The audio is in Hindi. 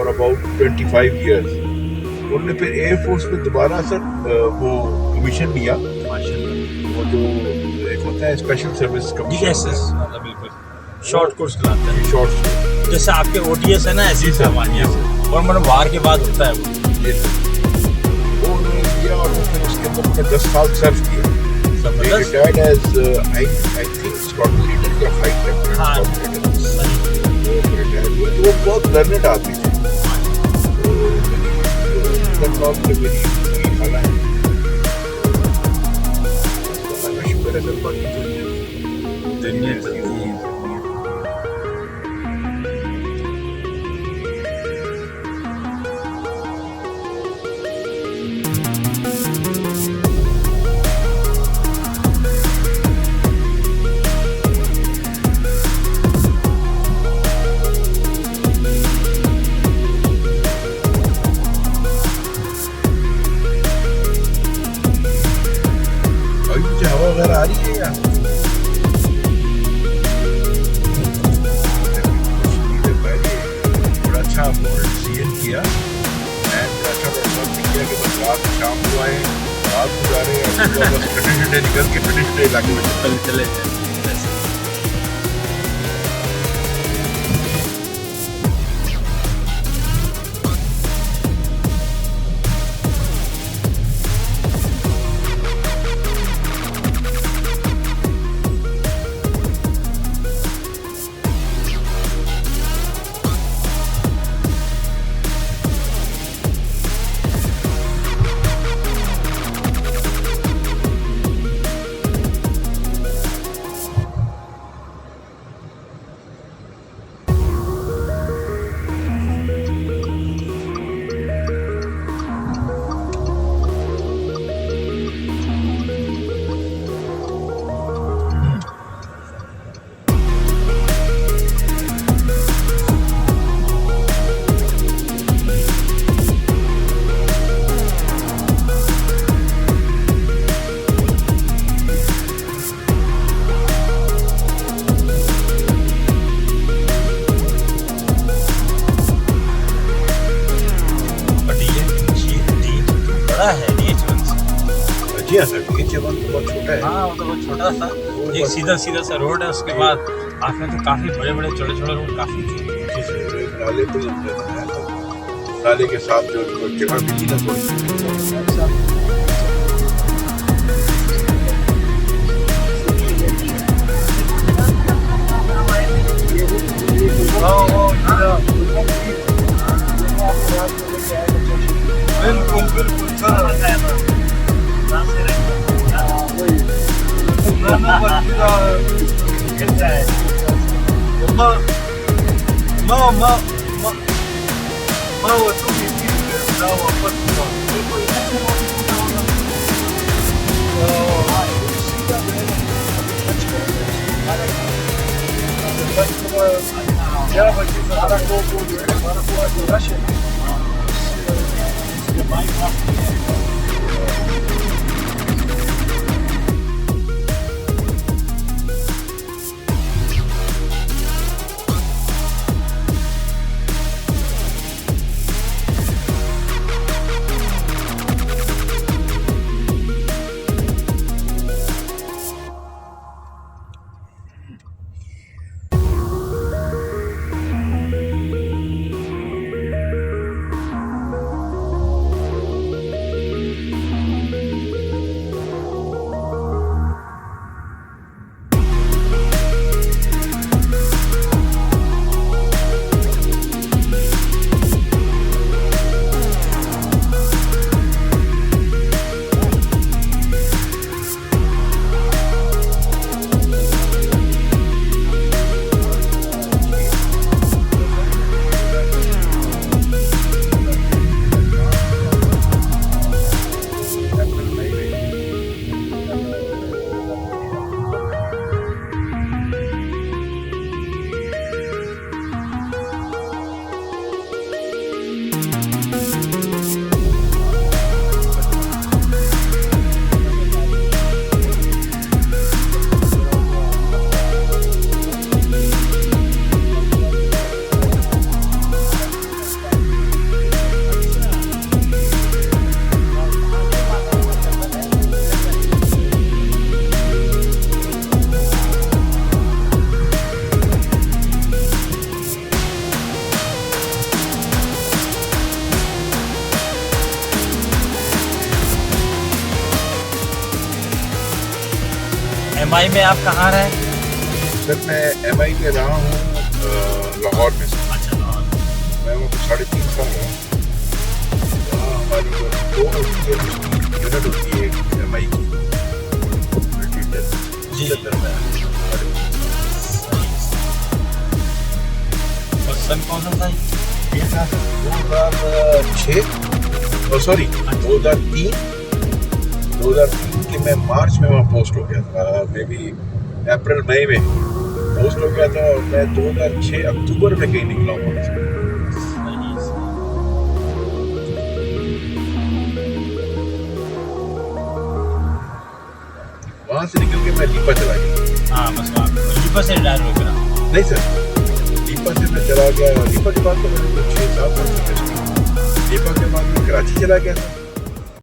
For about 25 years. उन्होंने फिर एयरफोर्स में दोबारा सर वो कमीशन लिया, माशाल्लाह। वो जो एक होता है स्पेशल सर्विस कमीशन, बिल्कुल शॉर्ट कोर्स कराते हैं, शॉर्ट, जैसे आपके OTS है ना, ऐसी सामान्य और मतलब वार के बाद होता है वो उन्होंने किया और फिर उसके अंदर उन्होंने 10 साल सर्व किया. They retired as I think squad leader या flight captain. हाँ, वो retired हुए. तो वो बहुत लर्नेड आदमी थे. तो मेरी खाला है, शुक्र है सर बाकी दुनिया चलती है. वगैरह आ रही है या बड़ा अच्छा सीएन किया. मैं अच्छा किया कि बस रात शाम को आए, रात गुजारे, बस ठंडे निकल के ठंडे इलाके में चले जाए. जी हाँ सर, ये चवन तो बहुत छोटा है. हाँ, वो तो बहुत छोटा सा, एक सीधा सा रोड है, उसके बाद आगे तो काफी बड़े छोटे रोड काफी नाले तो नाले के साथ जो जगह मिली ना थोड़ी. बिल्कुल सर. MI में आप कहाँ रहे? सर मैं MI में रहा हूँ लाहौर में। अच्छा लाहौर। मैं वहाँ 3.5 साल रहा। वहाँ हमारी जो 2 यूनिट होती है MI की जी। अंदर में। और सन कौन सा था? ये था 2006 सॉरी 2003 के मैं मार्च में वहाँ पोस्ट हो गया था। मे बी अप्रैल मई में पोस्ट हो गया था और मैं 2006 अक्टूबर में कहीं निकला हूँ वहाँ से। वहाँ से निकल के मैं लीपा चला गया। हाँ बस वहाँ लीपा से रिटायर हो गया? नहीं सर, लीपा से मैं चला गया। लीपा के बाद तो मैंने 6-7 साल लीपा के बाद मैं कराची चला गया था।